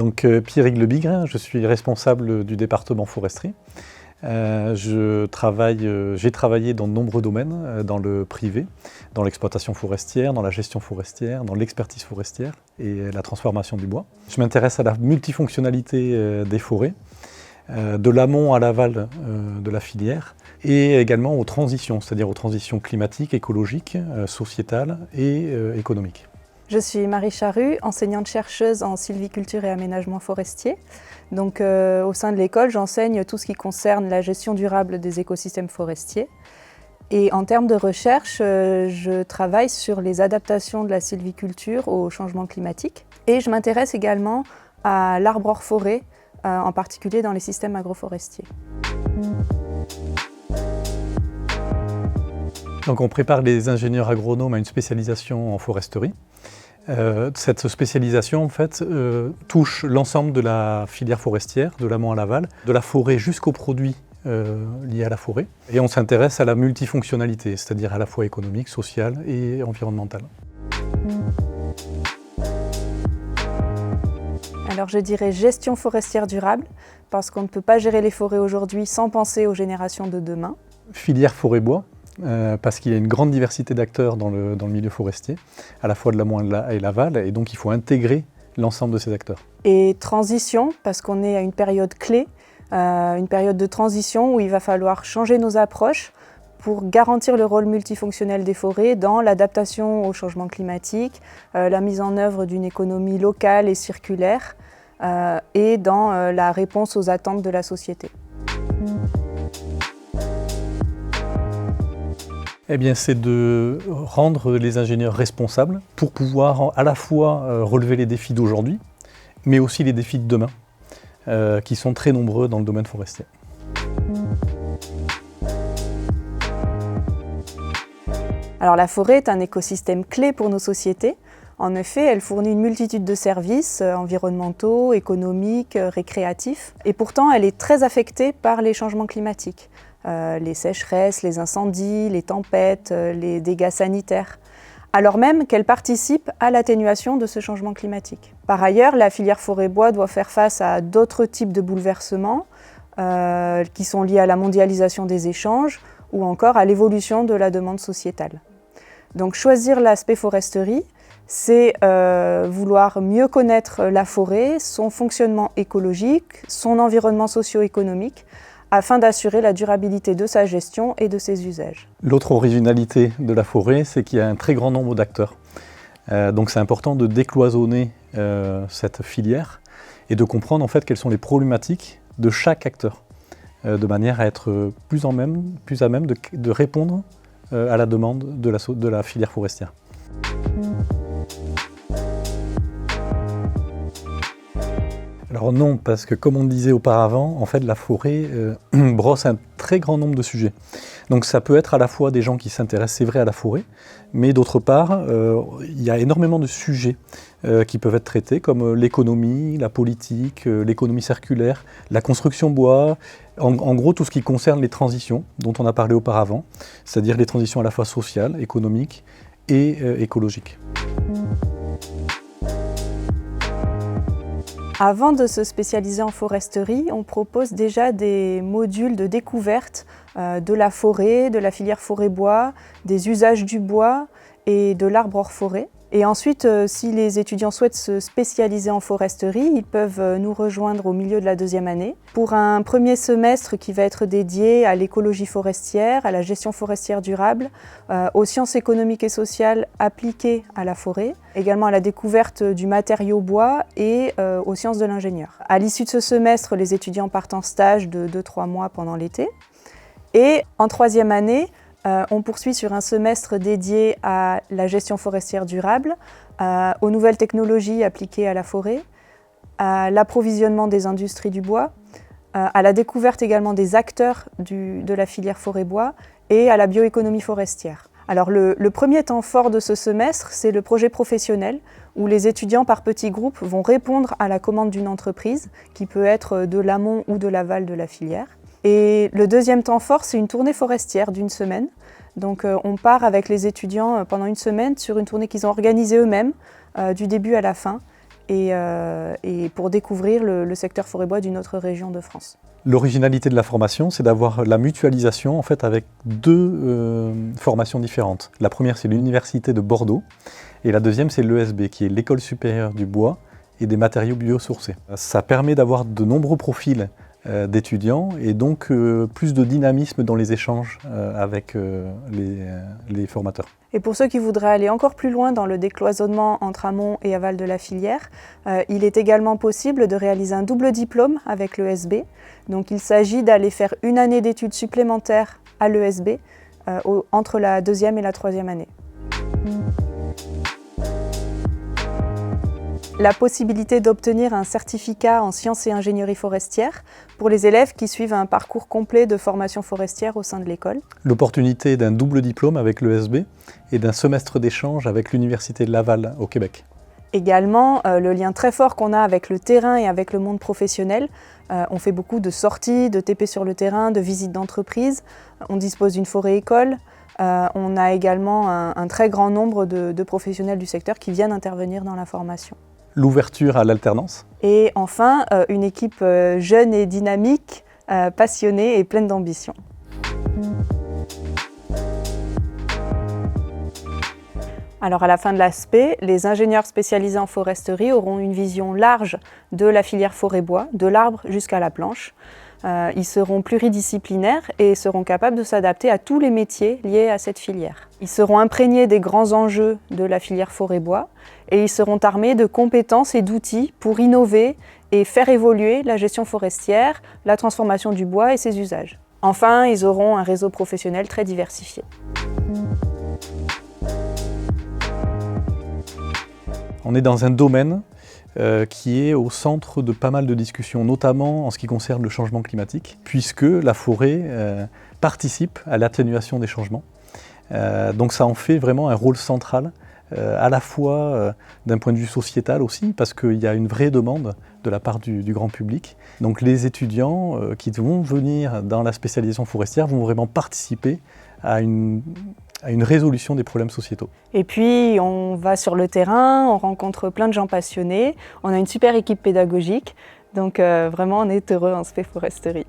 Donc Pierrick Lebigre, je suis responsable du département foresterie. J'ai travaillé dans de nombreux domaines, dans le privé, dans l'exploitation forestière, dans la gestion forestière, dans l'expertise forestière et la transformation du bois. Je m'intéresse à la multifonctionnalité des forêts, de l'amont à l'aval de la filière, et également aux transitions, c'est-à-dire aux transitions climatiques, écologiques, sociétales et économiques. Je suis Marie Charrue, enseignante-chercheuse en sylviculture et aménagement forestier. Donc, au sein de l'école, j'enseigne tout ce qui concerne la gestion durable des écosystèmes forestiers. Et en termes de recherche, je travaille sur les adaptations de la sylviculture au changement climatique. Et je m'intéresse également à l'arbre hors forêt, en particulier dans les systèmes agroforestiers. Donc on prépare les ingénieurs agronomes à une spécialisation en foresterie. Cette spécialisation en fait, touche l'ensemble de la filière forestière, de l'amont à l'aval, de la forêt jusqu'aux produits liés à la forêt. Et on s'intéresse à la multifonctionnalité, c'est-à-dire à la fois économique, sociale et environnementale. Alors je dirais gestion forestière durable, parce qu'on ne peut pas gérer les forêts aujourd'hui sans penser aux générations de demain. Filière forêt-bois. Parce qu'il y a une grande diversité d'acteurs dans le milieu forestier, à la fois de l'amont et l'aval, et donc il faut intégrer l'ensemble de ces acteurs. Et transition, parce qu'on est à une période clé, une période de transition où il va falloir changer nos approches pour garantir le rôle multifonctionnel des forêts dans l'adaptation au changement climatique, la mise en œuvre d'une économie locale et circulaire, et dans la réponse aux attentes de la société. Eh bien, c'est de rendre les ingénieurs responsables pour pouvoir à la fois relever les défis d'aujourd'hui, mais aussi les défis de demain, qui sont très nombreux dans le domaine forestier. Alors la forêt est un écosystème clé pour nos sociétés. En effet, elle fournit une multitude de services environnementaux, économiques, récréatifs. Et pourtant, elle est très affectée par les changements climatiques. Les sécheresses, les incendies, les tempêtes, les dégâts sanitaires, alors même qu'elle participe à l'atténuation de ce changement climatique. Par ailleurs, la filière forêt-bois doit faire face à d'autres types de bouleversements qui sont liés à la mondialisation des échanges ou encore à l'évolution de la demande sociétale. Donc choisir l'aspect foresterie, c'est vouloir mieux connaître la forêt, son fonctionnement écologique, son environnement socio-économique, afin d'assurer la durabilité de sa gestion et de ses usages. L'autre originalité de la forêt, c'est qu'il y a un très grand nombre d'acteurs. Donc c'est important de décloisonner cette filière et de comprendre en fait quelles sont les problématiques de chaque acteur, de manière à être plus à même de répondre à la demande de la filière forestière. Alors non, parce que comme on disait auparavant, en fait la forêt brosse un très grand nombre de sujets. Donc ça peut être à la fois des gens qui s'intéressent, c'est vrai, à la forêt, mais d'autre part, il y a énormément de sujets qui peuvent être traités, comme l'économie, la politique, l'économie circulaire, la construction bois, en gros tout ce qui concerne les transitions dont on a parlé auparavant, c'est-à-dire les transitions à la fois sociales, économiques et écologiques. Avant de se spécialiser en foresterie, on propose déjà des modules de découverte de la forêt, de la filière forêt-bois, des usages du bois et de l'arbre hors forêt. Et ensuite, si les étudiants souhaitent se spécialiser en foresterie, ils peuvent nous rejoindre au milieu de la deuxième année pour un premier semestre qui va être dédié à l'écologie forestière, à la gestion forestière durable, aux sciences économiques et sociales appliquées à la forêt, également à la découverte du matériau bois et aux sciences de l'ingénieur. À l'issue de ce semestre, les étudiants partent en stage de 2-3 mois pendant l'été. Et en troisième année, on poursuit sur un semestre dédié à la gestion forestière durable, aux nouvelles technologies appliquées à la forêt, à l'approvisionnement des industries du bois, à la découverte également des acteurs de la filière forêt-bois et à la bioéconomie forestière. Alors le premier temps fort de ce semestre, c'est le projet professionnel, où les étudiants par petits groupes vont répondre à la commande d'une entreprise, qui peut être de l'amont ou de l'aval de la filière. Et le deuxième temps fort, c'est une tournée forestière d'une semaine. Donc on part avec les étudiants pendant une semaine sur une tournée qu'ils ont organisée eux-mêmes, du début à la fin. et pour découvrir le secteur forêt-bois d'une autre région de France. L'originalité de la formation, c'est d'avoir la mutualisation en fait, avec deux formations différentes. La première, c'est l'Université de Bordeaux, et la deuxième, c'est l'ESB, qui est l'École supérieure du bois et des matériaux biosourcés. Ça permet d'avoir de nombreux profils d'étudiants et donc plus de dynamisme dans les échanges avec les formateurs. Et pour ceux qui voudraient aller encore plus loin dans le décloisonnement entre amont et aval de la filière, il est également possible de réaliser un double diplôme avec l'ESB. Donc il s'agit d'aller faire une année d'études supplémentaires à l'ESB entre la deuxième et la troisième année. La possibilité d'obtenir un certificat en sciences et ingénierie forestière pour les élèves qui suivent un parcours complet de formation forestière au sein de l'école. L'opportunité d'un double diplôme avec l'ESB et d'un semestre d'échange avec l'Université de Laval au Québec. Également, le lien très fort qu'on a avec le terrain et avec le monde professionnel. On fait beaucoup de sorties, de TP sur le terrain, de visites d'entreprise. On dispose d'une forêt-école. On a également un très grand nombre de professionnels du secteur qui viennent intervenir dans la formation. L'ouverture à l'alternance. Et enfin, une équipe jeune et dynamique, passionnée et pleine d'ambition. Alors à la fin de l'aspect, les ingénieurs spécialisés en foresterie auront une vision large de la filière forêt-bois, de l'arbre jusqu'à la planche. Ils seront pluridisciplinaires et seront capables de s'adapter à tous les métiers liés à cette filière. Ils seront imprégnés des grands enjeux de la filière forêt-bois et ils seront armés de compétences et d'outils pour innover et faire évoluer la gestion forestière, la transformation du bois et ses usages. Enfin, ils auront un réseau professionnel très diversifié. On est dans un domaine qui est au centre de pas mal de discussions, notamment en ce qui concerne le changement climatique, puisque la forêt participe à l'atténuation des changements. Donc ça en fait vraiment un rôle central, à la fois d'un point de vue sociétal aussi, parce qu'il y a une vraie demande de la part du grand public. Donc les étudiants qui vont venir dans la spécialisation forestière vont vraiment participer à une résolution des problèmes sociétaux. Et puis on va sur le terrain, on rencontre plein de gens passionnés, on a une super équipe pédagogique, donc vraiment on est heureux en spé foresterie.